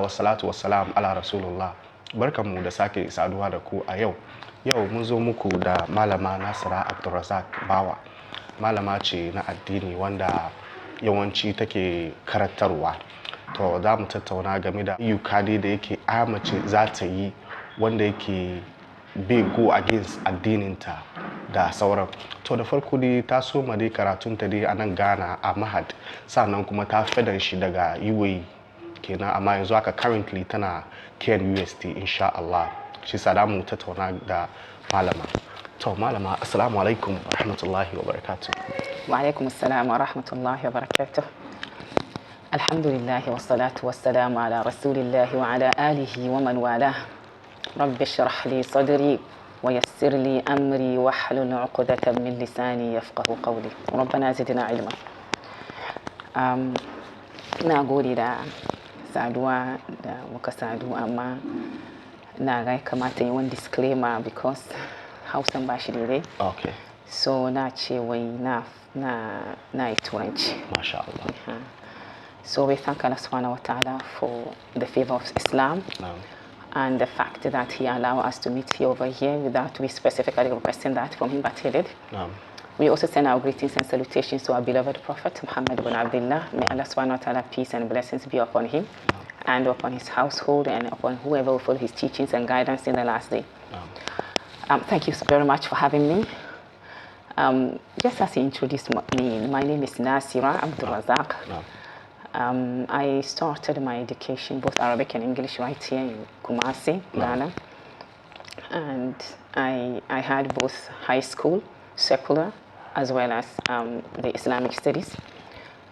wa salatu wa salam ala rasulullah. Barkanmu da sake saduwa da ku a yau. Yau mun zo muku da Malama Nasirah Razak bawa. Malama ce na addini wanda yawanci take karantarwa. To za mu tattauna game da ayyuka da yake mace za ta yi wanda yake bai go against addininta da sauran. To da farko dai ta soma dai karatunta dai a nan Ghana a Mahad, sannan kuma ta fedan shi daga UAE kenan, amma yanzu haka currently tana KN UST insha Allah. Shi sa da mu tattauna da malama. To malama, assalamu alaikum wa rahmatullahi wa barakatuh. Wa alaikum assalam wa rahmatullahi wa barakatuh. Alhamdulillah wa salatu wa salamu ala rasulillah wa ala alihi wa man walah. رب اشرح لي صدري ويسر لي أمري واحلل عقدة من لساني يفقه قولي ربنا زدنا علما. ina gode da saduwa da muka sadu, amma na ga kamata yi wani disclaimer because hausan ba shi daidai. Okay. So na ce wai na yi turanci. Masha Allah. So we thank Allah subhanahu wa ta'ala for the favor of Islam. And the fact that he allowed us to meet here over here without we specifically requesting that from him, but he did. We also send our greetings and salutations to our beloved Prophet Muhammad ibn Abdullah. May Allah subhanahu wa ta'ala peace and blessings be upon him and upon his household and upon whoever will follow his teachings and guidance in the last day. Thank you very much for having me. Just as he introduced me, my name is Nasirah Abdul Razak. I started my education, both Arabic and English, right here in Kumasi, Ghana. And I had both high school, secular, as well as the Islamic studies.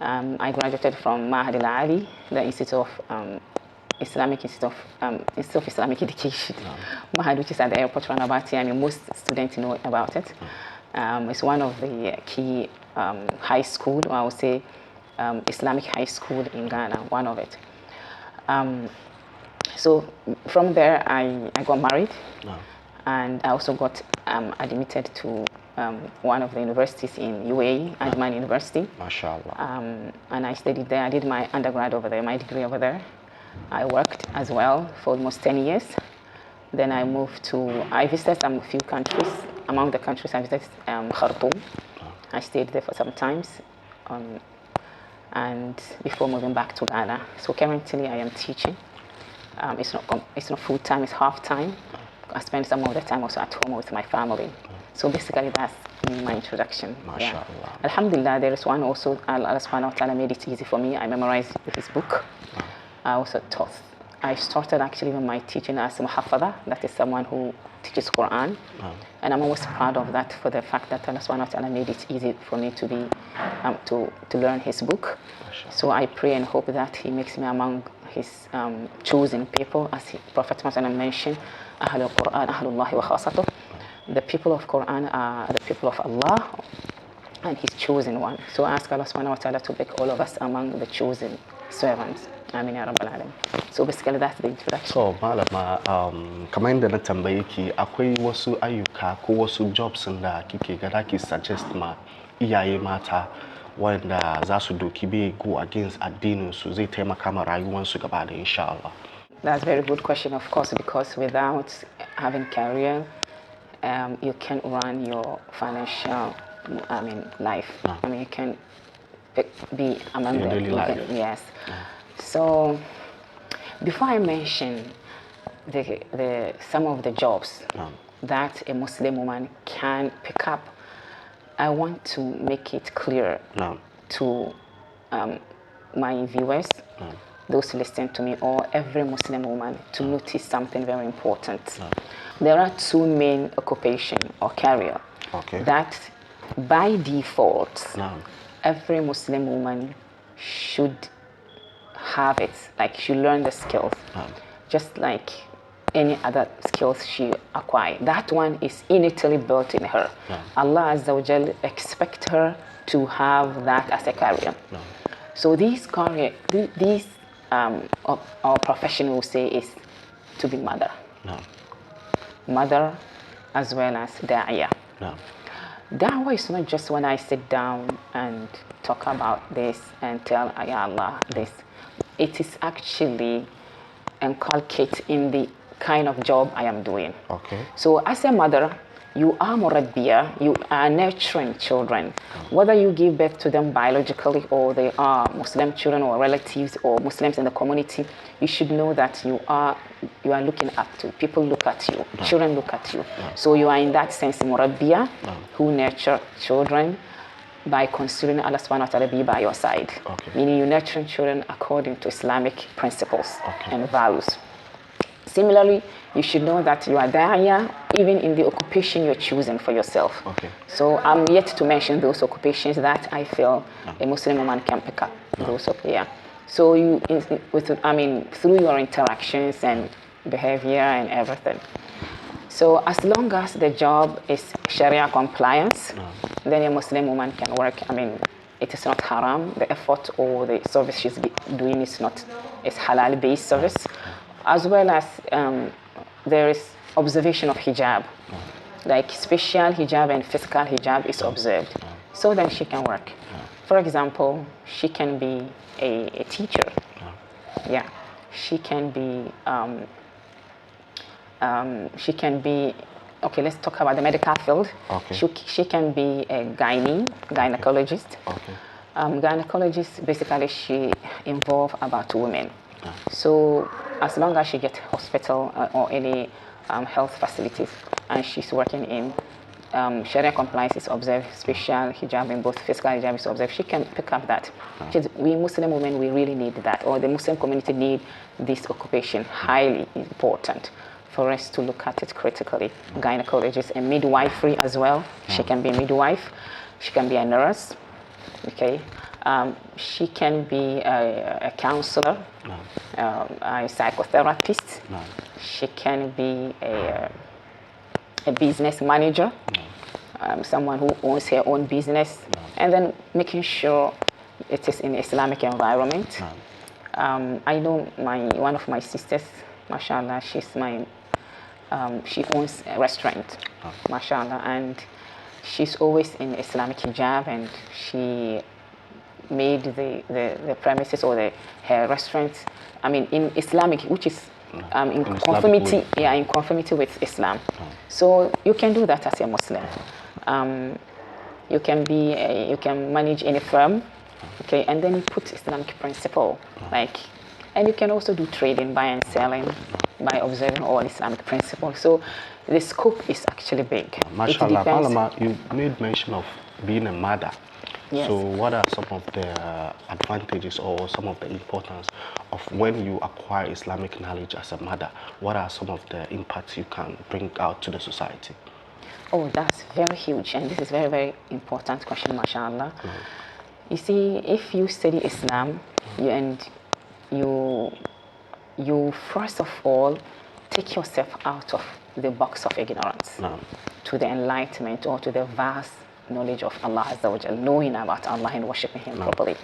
I graduated from Mahad al-Ali, the Institute of Islamic Institute of Islamic Education, Mahad, which is at the airport roundabout here, and most students know about it. It's one of the key high school, or I would say, Islamic high school in Ghana, one of it. So from there, I got married, and I also got admitted to one of the universities in UAE, Adman University. MashaAllah. And I studied there. I did my undergrad over there, my degree over there. I worked as well for almost 10 years. Then I visited a few countries. Among the countries I visited, Khartoum. I stayed there for some times. And before moving back to Ghana. So currently I am teaching. It's not full time, it's half time. I spend some of the time also at home with my family. So basically that's my introduction. MashaAllah. Yeah. Alhamdulillah, there is one also, Allah subhanahu wa ta'ala made it easy for me. I memorized his book. I also taught. I started actually with my teaching as a muhaffadha, that is someone who teaches Quran. And I'm always proud of that, for the fact that Allah subhanahu wa ta'ala made it easy for me to be to learn his book. So I pray and hope that he makes me among his chosen people, as Prophet Muhammad mentioned, Ahlul Quran, Ahlullahi wa khasatuh. The people of Quran are the people of Allah and his chosen one. So I ask Allah subhanahu wa ta'ala to make all of us among the chosen servants. Amin ya rabbal alamin. So basically that's the introduction. So malama, kamar yadda na tambaye ki, akwai wasu ayyuka ko wasu jobs da kike ga ki suggest ma iyaye mata wanda za su doki bai go against addinin su, zai taimaka ma rayuwansu gaba da insha Allah? That's a very good question, of course, because without having career, you can't run your financial, life. You can be among your daily life. Yes. So before I mention some of the jobs that a Muslim woman can pick up, I want to make it clear to my viewers, those listening to me, or every Muslim woman, to notice something very important. There are two main occupations or career that by default every Muslim woman should have it, like she learn the skills, just like any other skills she acquire. That one is innately built in her. Allah Azza wa Jal expect her to have that as a career. So our profession will say is to be mother. Mother as well as da'iyah. Da'wah is not just when I sit down and talk about this and tell Ya Allah this. It is actually inculcate in the kind of job I am doing. Okay. So as a mother, you are murabbiya, you are nurturing children. Whether you give birth to them biologically or they are Muslim children or relatives or Muslims in the community, you should know that you are looking up to. People look at you, children look at you. So you are in that sense murabbiya, who nurture children by considering Allah subhanahu wa ta'ala be by your side. Okay. Meaning you nurturing children according to Islamic principles Okay. and values. Similarly, you should know that you are da'iyah even in the occupation you're choosing for yourself. Okay. So I'm yet to mention those occupations that I feel a Muslim woman can pick up. Those up here. So through your interactions and behavior and everything. So as long as the job is Sharia compliance, then a Muslim woman can work. It is not haram. The effort or the service she's doing is halal-based service. As well as there is observation of hijab, like special hijab and physical hijab is observed, so then she can work. For example, she can be a teacher. Yeah, she can be. Okay, let's talk about the medical field. Okay. She can be a gynecologist. Okay. Gynecologist, basically she involve about women. So as long as she gets hospital or any health facilities and she's working in Sharia compliance is observed, special hijab in both physical hijab is observed, she can pick up that. We Muslim women, we really need that, or the Muslim community need this occupation, highly important for us to look at it critically. Gynecologist and midwifery as well. She can be a midwife, she can be a nurse, okay. She can be a counselor, a psychotherapist. She can be a business manager, someone who owns her own business, and then making sure it is in Islamic environment. I know one of my sisters, mashallah, she owns a restaurant, mashallah, and she's always in Islamic hijab, and she made the premises or her restaurant, in Islamic, which is in conformity, in conformity with Islam. So you can do that as a Muslim. You can manage any firm, okay, and then you put Islamic principle, and you can also do trading, buy and selling, by observing all Islamic principles. So the scope is actually big. Mashallah, Malama, you made mention of being a mother. Yes. So what are some of the advantages or some of the importance of when you acquire Islamic knowledge as a mother? What are some of the impacts you can bring out to the society? Oh, that's very huge, and this is very, very important question, mashallah. You see, if you study Islam, you first of all take yourself out of the box of ignorance to the enlightenment or to the vast knowledge of Allah Azza wa Jal, knowing about Allah and worshiping Him properly.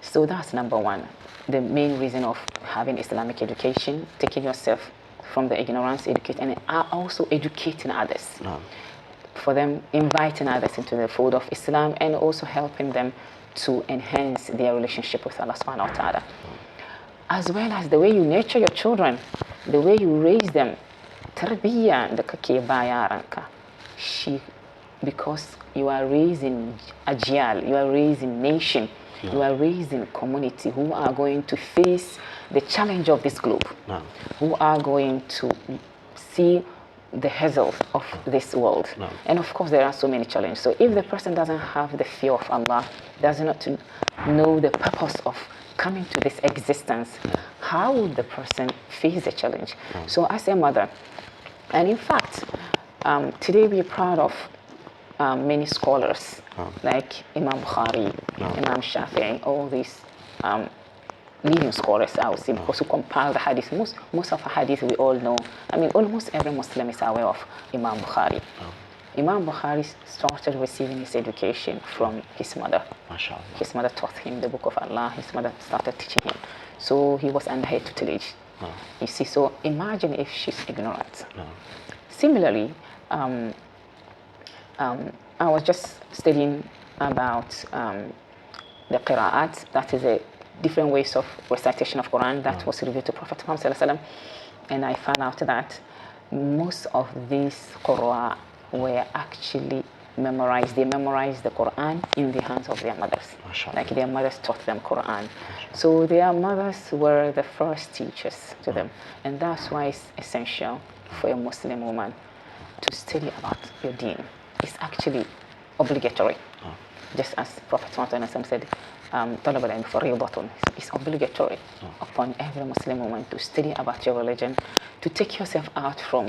So that's number one. The main reason of having Islamic education, taking yourself from the ignorance, and also educating others. For them, inviting others into the fold of Islam and also helping them to enhance their relationship with Allah subhanahu wa ta'ala. As well as the way you nurture your children, the way you raise them. Tarbiyya da kake ba yaranka, because you are raising ajyal, you are raising nation, you are raising community who are going to face the challenge of this globe, who are going to see the hassle of this world. And of course, there are so many challenges. So if the person doesn't have the fear of Allah, does not know the purpose of coming to this existence, how would the person face the challenge? So as a mother, and in fact, today we are proud of many scholars like Imam Bukhari, Imam Shafi'i, all these leading scholars, I would say, because who compile the hadith. Most of the hadith we all know. Almost every Muslim is aware of Imam Bukhari. Imam Bukhari started receiving his education from his mother. Mashallah. His mother taught him the book of Allah. His mother started teaching him. So he was under her tutelage. You see, so imagine if she's ignorant. Similarly, I was just studying about the qira'at, that is different ways of recitation of Quran that was revealed to Prophet Muhammad ﷺ, and I found out that most of these Qur'an were actually memorized. They memorized the Quran in the hands of their mothers. Like their mothers taught them Quran. So their mothers were the first teachers to them. And that's why it's essential for a Muslim woman to study about your deen. It's actually obligatory. Just as Prophet Muhammad said, طلب العلم فريضة. It's obligatory upon every Muslim woman to study about your religion, to take yourself out from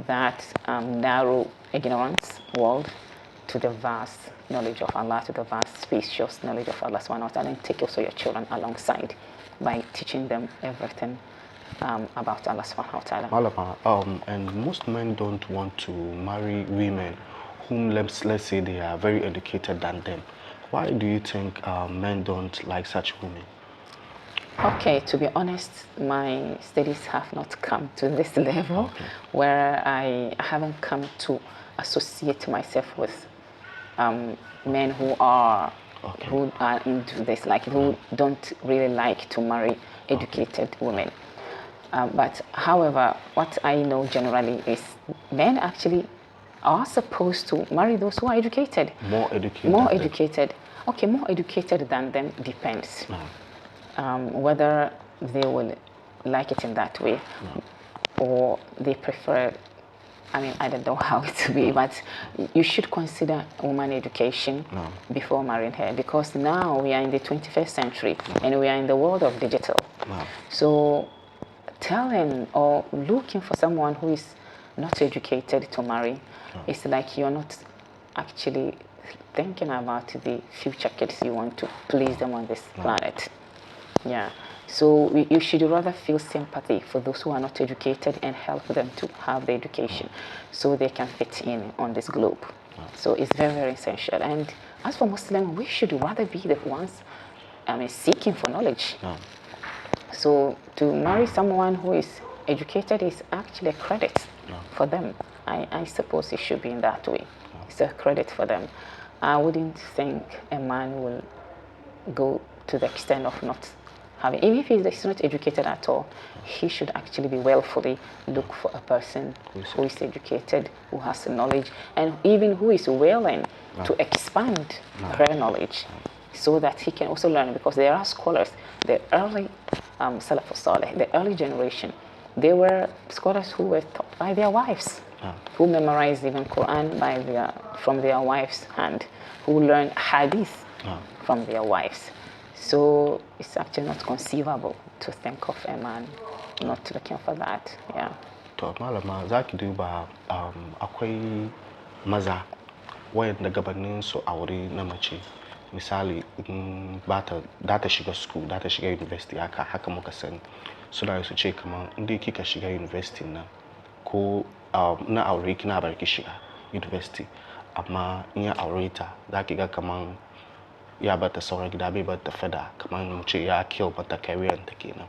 that narrow ignorance world to the vast knowledge of Allah, to the vast spacious knowledge of Allah subhanahu wa ta'ala, and take also your children alongside by teaching them everything about Allah subhanahu wa ta'ala. Malama, and most men don't want to marry women whom let's say they are very educated than them. Why do you think men don't like such women? Okay, to be honest, my studies have not come to this level where I haven't come to associate myself with men who are into this, like who don't really like to marry educated women. But however, what I know generally is men actually are supposed to marry those who are educated. More educated. More educated. Okay, more educated than them depends. Whether they will like it in that way or they prefer, I mean, I don't know how it will be, but you should consider woman education before marrying her, because now we are in the 21st century and we are in the world of digital. So telling or looking for someone who is not educated to marry, it's like you're not actually thinking about the future kids you want to place them on this planet. Yeah, so you should rather feel sympathy for those who are not educated and help them to have the education so they can fit in on this globe. So it's very, very essential. And as for Muslims, we should rather be the ones seeking for knowledge. So to marry someone who is educated is actually a credit for them. I suppose it should be in that way. It's a credit for them. I wouldn't think a man will go to the extent of not having, even if he's not educated at all, he should actually be willfully look for a person who is educated, who has knowledge, and even who is willing to expand her knowledge so that he can also learn, because there are scholars, the early Salaf Saleh, the early generation, they were scholars who were taught by their wives, who memorized even Quran from their wives' hand, who learned hadith from their wives. So it's actually not conceivable to think of a man not looking for that. Yeah. To Malama, za ki duba akwai maza wayanda gabanin su aure na mace, misali da ta shiga school, da ta shiga university, haka muka sani, suna su ce kamar inda kika shiga university nan ko na aure kina bar ki shiga university, amma in ya aure ta za ki ga kamar ya bata sauran gida, bai bata fada, kamar mu ce ya kill bata career ta kenan.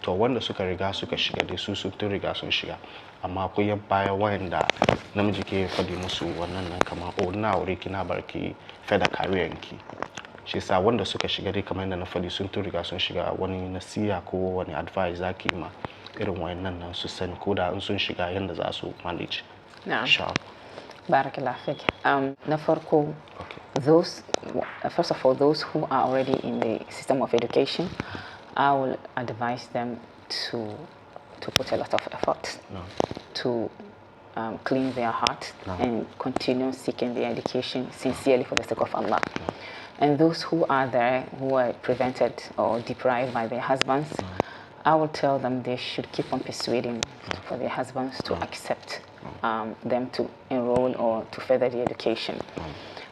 To wanda suka riga suka shiga dai su sun riga sun shiga, amma akwai yan baya wayanda namiji ke fadi musu wannan nan kamar na aure ki na bar ki fada career ki. Shi yasa wanda suka shiga dai kamar yadda na fadi sun riga sun shiga, wani nasiha ko wani advice zaki ma irin wayannan nan su sani ko da in sun shiga yanda za su manage. Inshallah. Barakallah fik. Na farko, first of all, those who are already in the system of education, I will advise them to put a lot of effort to clean their heart and continue seeking their education sincerely for the sake of Allah. And those who are there, who are prevented or deprived by their husbands, I will tell them they should keep on persuading for their husbands to accept them to enroll or to further the education.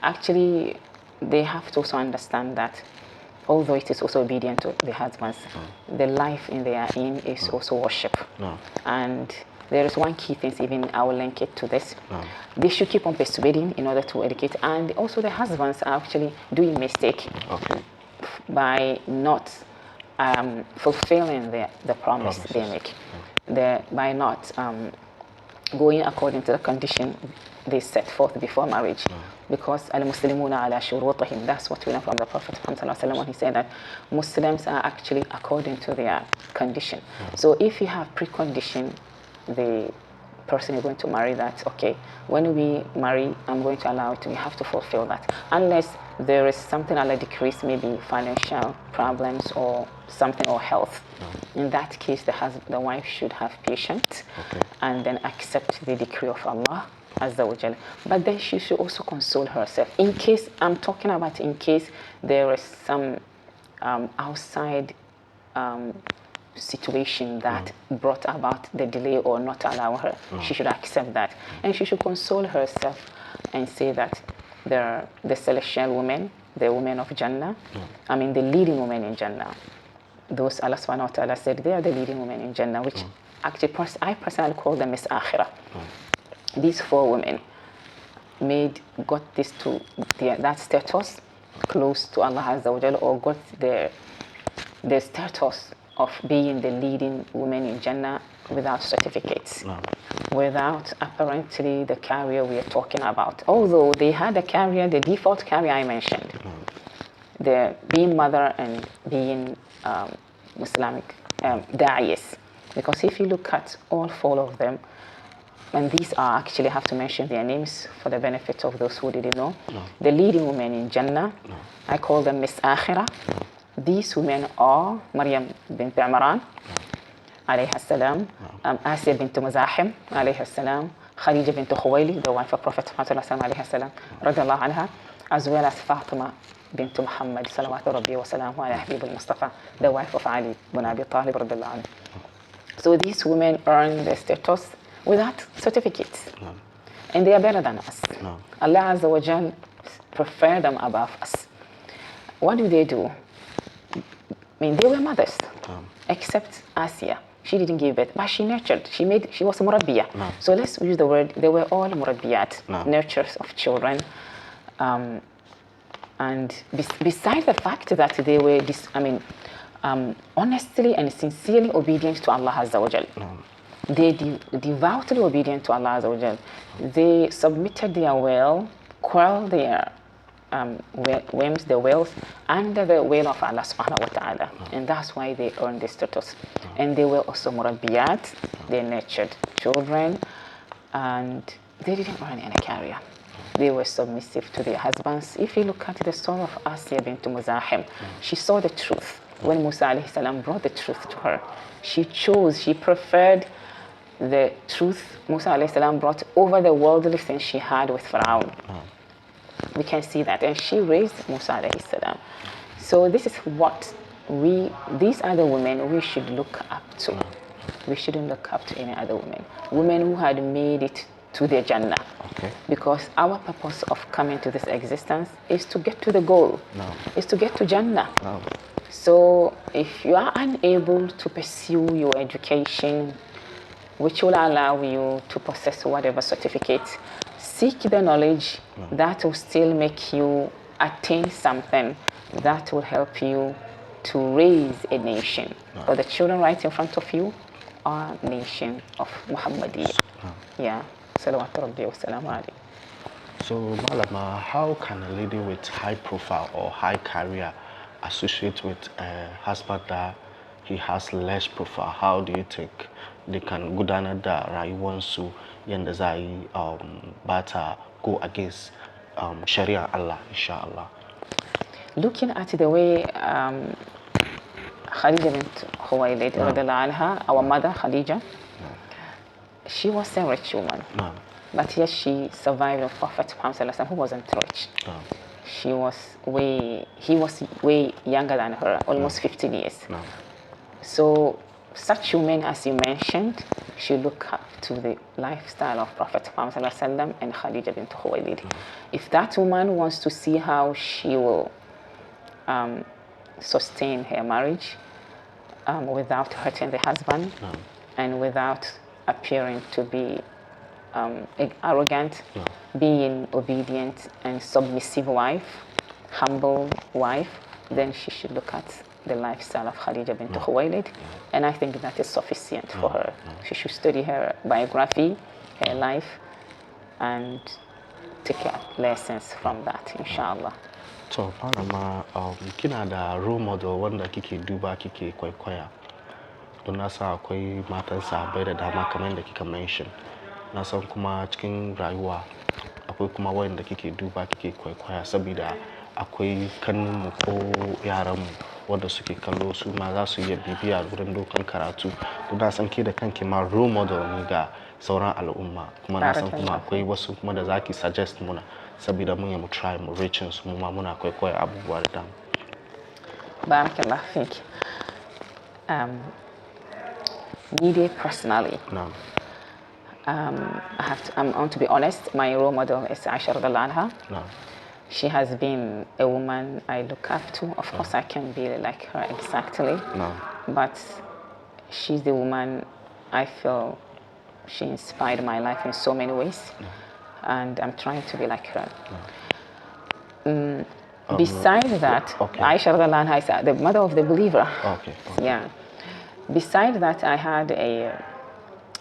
Actually, they have to also understand that although it is also obedient to the husbands, the life in they are in is also worship. And there is one key thing, even I will link it to this. They should keep on persuading in order to educate, and also the husbands are actually doing mistake by not fulfilling the promise they make, by not going according to the condition they set forth before marriage. because al-Muslimuna ala shurutihim, that's what we know from the Prophet Muhammad when he said that Muslims are actually according to their condition. So if you have precondition, the person you're going to marry, that okay, when we marry, I'm going to allow it, we have to fulfill that, unless there is something Allah decrees, maybe financial problems or something, or health. In that case, the wife should have patience, and then accept the decree of Allah Azza wa Jalla. But then she should also console herself. In case, I'm talking about in case there is some outside situation that brought about the delay or not allow her, she should accept that. And she should console herself and say that the celestial women, the women of Jannah, I mean the leading women in Jannah, those Allah subhanahu wa ta'ala said they are the leading women in Jannah, which actually I personally call them Miss Akhirah. These 4 women got this to that status close to Allah Azza wa Jalla, or got the status of being the leading women in Jannah without certificates, without apparently the career we are talking about. Although they had a career, the default career I mentioned, the being mother and being Islamic da'is. Because if you look at all 4 of them, and these are actually, I have to mention their names for the benefit of those who didn't know. The leading women in Jannah, I call them Miss Akhirah. These women are Maryam bint Imran, alayha salam, Asya bint Muzahim, alayha salam, Khadija bint Khuwaylid, the wife of Prophet Muhammad alayha salam, radiyallahu anha, as well as Fatima bint Muhammad, salawatu rabbi wa salamu ala Habib al-Mustafa, the wife of Ali bin Abi Talib, radiyallahu anhu. So these women earn the status without certificates, and they are better than us. Allah Azza wa Jal prefer them above us. What do? I mean, they were mothers, except Asya. She didn't give birth, but she nurtured. She was murabbiya. So let's use the word. They were all murabbiyat, nurturers of children. And besides the fact that they were, honestly and sincerely obedient to Allah Azza wa Jal. They devoutly obedient to Allah Azza wa Jal. They submitted their will, quelled their whims, their wills, under the will of Allah subhanahu wa ta'ala. And that's why they earned this status. And they were also murabbiyat. They nurtured children, and they didn't earn any career. They were submissive to their husbands. If you look at the story of Asya bint Muzahim, she saw the truth. When Musa alayhi salam brought the truth to her, she preferred the truth Musa alayhi salam brought over the worldly things she had with Pharaoh. We can see that. And she raised Musa alayhi salam. So this is what these are the women we should look up to. We shouldn't look up to any other women. Women who had made it to their Jannah. Because our purpose of coming to this existence is to get to the goal, is to get to Jannah. So if you are unable to pursue your education, which will allow you to possess whatever certificate, seek the knowledge that will still make you attain something that will help you to raise a nation. For the children right in front of you are nation of Muhammadiyah. Yeah. Salawatu Rabbi wa salamu alayhi. So, Malama, how can a lady with high profile or high career associate with a husband that he has less profile? How do you think they can gudanar rayuwansu yanda za yi bata go against Sharia Allah, inshallah? Looking at the way Khadija bint Khuwaylid, radiyallahu anha, our mother Khadija, she was a rich woman, but yet she survived the Prophet Muhammad who wasn't rich. He was way younger than her, almost 15 years. So such women, as you mentioned, should look up to the lifestyle of Prophet Muhammad and Khadija bint Khuwaylid. If that woman wants to see how she will sustain her marriage without hurting the husband and without appearing to be arrogant, being obedient and submissive wife, humble wife, then she should look at the lifestyle of Khadija bint Khuwaylid, and I think that is sufficient for her. She should study her biography, her life, and take lessons from that, inshallah. To Malama, kina da role model wanda kike duba kike kwaikwaya? Don na san akwai matan sahabbai da dama kamar yadda kika mention. Na san kuma cikin rayuwa akwai kuma wanda kike duba kike kwaikwaya saboda akwai kannunmu ko yaranmu wanda suke kallo su ma za su iya bibiya wurin dokan karatu. Don na san ke da kanki ma role model ne ga sauran al'umma, kuma na san kuma akwai wasu kuma da zaki suggest muna saboda mun yi mu try mu reaching su mu ma muna kwaikwaya abubuwa da dama. Barakallah fik. Me dai personally, Na'am. I'm going to be honest, my role model is Aisha radhiyallahu anha. Na'am. She has been a woman I look up to. Of course, I can be like her exactly, Na'am. but she's the woman I feel she inspired my life in so many ways, and I'm trying to be like her. Besides that, okay. Aisha radhiyallahu anha is the mother of the believer. Okay. Yeah. Besides that, I had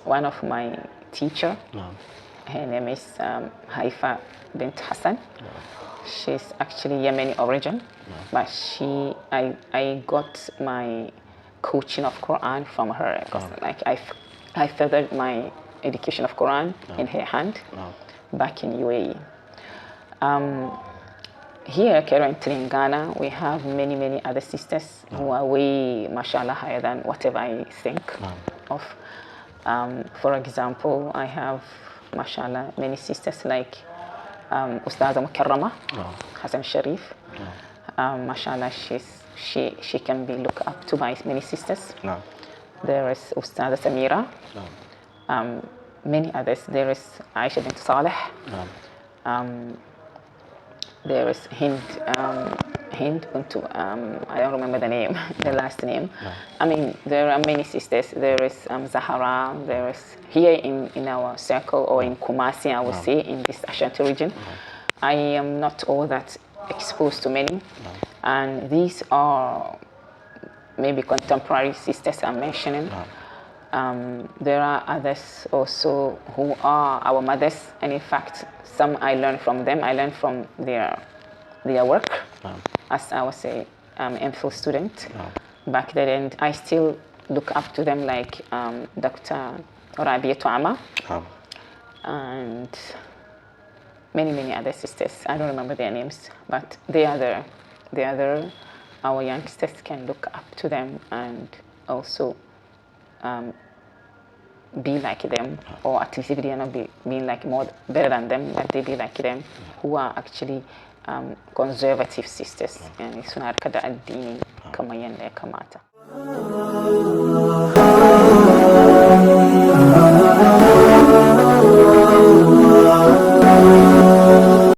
one of my teacher. Na'am. Her name is Haifa bint Hassan. She's actually Yemeni origin, but I got my coaching of Quran from her. Like I furthered my education of Quran in her hand back in UAE. Here currently in Ghana, we have many other sisters who are way, mashallah, higher than whatever I think of. For example, I have, mashallah, many sisters like Ustaza Mukarrama, Hassan Sharif. Mashallah, she can be looked up to by many sisters. There is Ustaza Samira. Many others. There is Aisha bint Saleh. There is Hind Buntu, I don't remember the name, the last name. I mean, there are many sisters. There is Zahara. There is here in our circle, or in Kumasi, I would say, in this Ashanti region. I am not all that exposed to many, and these are maybe contemporary sisters I'm mentioning. There are others also who are our mothers, and in fact, some I learned from them. I learned from their work as I was a MPhil student back then, and I still look up to them, like Dr. Rabia Tuama and many other sisters. I don't remember their names, but they are there. They are there. Our youngsters can look up to them and also be like them, or at least if they are not being like better than them, but they be like them, who are actually conservative sisters. Yani suna harka da addini kamar yadda ya kamata.